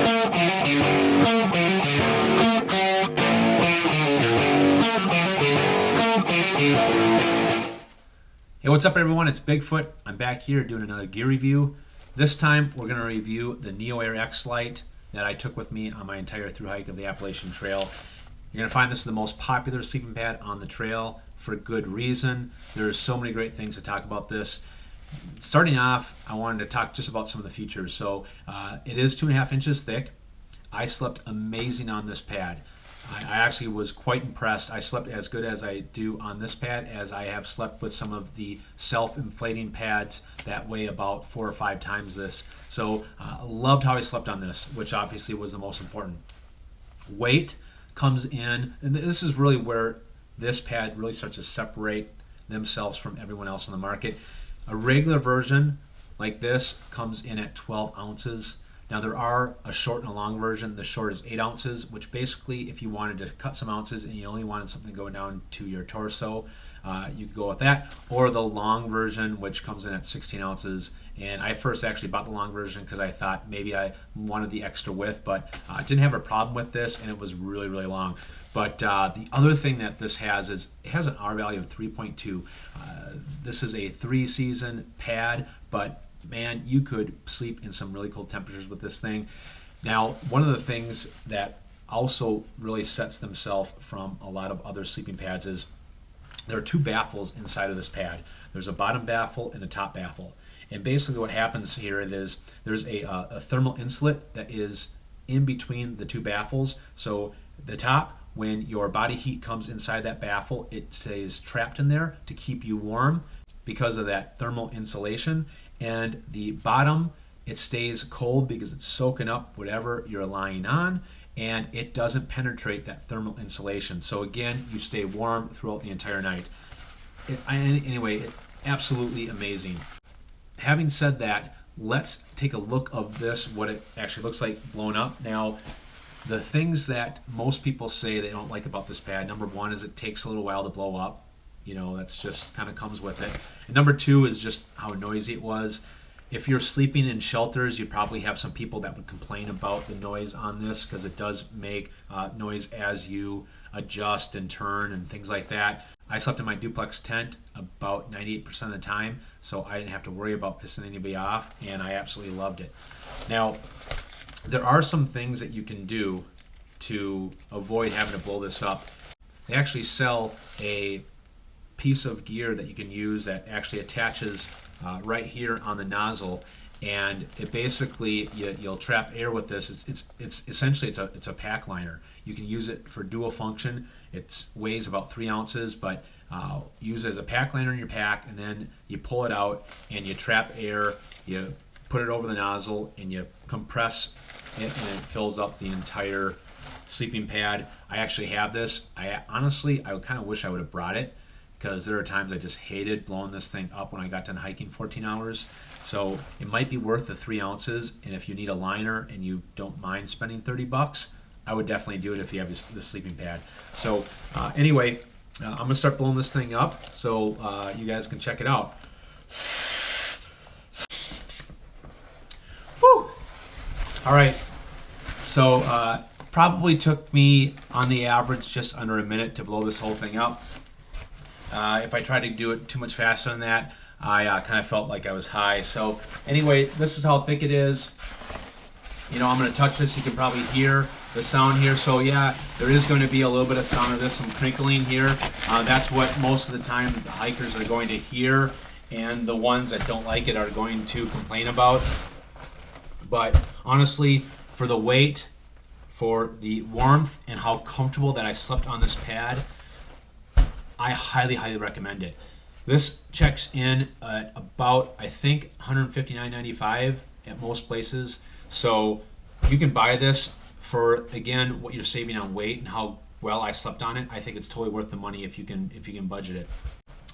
Hey, what's up everyone? It's Bigfoot. I'm back here doing another gear review. This time we're going to review the NeoAir Xlite that I took with me on my entire thru-hike of the Appalachian Trail. You're going to find this is the most popular sleeping pad on the trail for good reason. There's so many great things to talk about this. Starting off, I wanted to talk just about some of the features. So it is 2.5 inches thick. I slept amazing on this pad. I actually was quite impressed. I slept as good as I do on this pad as I have slept with some of the self-inflating pads that weigh about 4 or 5 times this. So loved how I slept on this, which obviously was the most important. Weight comes in, and this is really where this pad really starts to separate themselves from everyone else on the market. A regular version like this comes in at 12 ounces. Now there are a short and a long version. The short is 8 ounces, which basically if you wanted to cut some ounces and you only wanted something going down to your torso, you could go with that. Or the long version, which comes in at 16 ounces. And I first actually bought the long version because I thought maybe I wanted the extra width, but I didn't have a problem with this, and it was really, really long. But the other thing that this has is it has an R value of 3.2. This is a 3-season pad, but man, you could sleep in some really cold temperatures with this thing. Now, one of the things that also really sets themselves from a lot of other sleeping pads is there are 2 baffles inside of this pad. There's a bottom baffle and a top baffle. And basically what happens here is there's a thermal insulate that is in between the 2 baffles. So the top, when your body heat comes inside that baffle, it stays trapped in there to keep you warm because of that thermal insulation. And the bottom, it stays cold because it's soaking up whatever you're lying on, and it doesn't penetrate that thermal insulation. So again, you stay warm throughout the entire night. Anyway, absolutely amazing. Having said that, let's take a look of this, what it actually looks like blown up. Now, the things that most people say they don't like about this pad, number 1 is it takes a little while to blow up. You know, that's just kind of comes with it. And number 2 is just how noisy it was. If you're sleeping in shelters, you probably have some people that would complain about the noise on this because it does make noise as you adjust and turn and things like that. I slept in my duplex tent about 98% of the time, so I didn't have to worry about pissing anybody off, and I absolutely loved it. Now, there are some things that you can do to avoid having to blow this up. They actually sell a piece of gear that you can use that actually attaches right here on the nozzle, and it basically you'll trap air with this. It's essentially it's a pack liner. You can use it for dual function. It weighs about 3 ounces, but use it as a pack liner in your pack, and then you pull it out and you trap air. You put it over the nozzle and you compress it, and it fills up the entire sleeping pad. I actually have this. I kind of wish I would have brought it, because there are times I just hated blowing this thing up when I got done hiking 14 hours. So it might be worth the 3 ounces, and if you need a liner and you don't mind spending $30, I would definitely do it if you have this sleeping pad. So anyway, I'm gonna start blowing this thing up so you guys can check it out. Whew! All right, so probably took me on the average just under a minute to blow this whole thing up. If I tried to do it too much faster than that, I kind of felt like I was high. So anyway, this is how thick it is. You know, I'm going to touch this. You can probably hear the sound here. So yeah, there is going to be a little bit of sound of this, some crinkling here. That's what most of the time the hikers are going to hear, and the ones that don't like it are going to complain about. But honestly, for the weight, for the warmth, and how comfortable that I slept on this pad, I highly, highly recommend it. This checks in at about, I think, $159.95 at most places. So you can buy this for, again, what you're saving on weight and how well I slept on it. I think it's totally worth the money if you can budget it.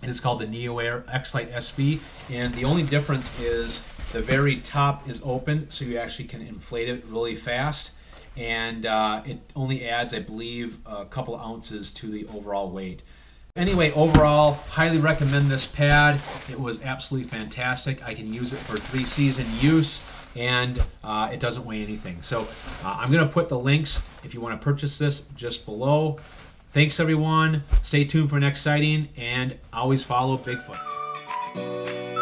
It is called the NeoAir Xlite SV, and the only difference is the very top is open, so you actually can inflate it really fast, and it only adds, I believe, a couple ounces to the overall weight. Anyway, overall, highly recommend this pad. It was absolutely fantastic. I can use it for 3-season use, and it doesn't weigh anything. So I'm going to put the links, if you want to purchase this, just below. Thanks, everyone. Stay tuned for next sighting, and always follow Bigfoot.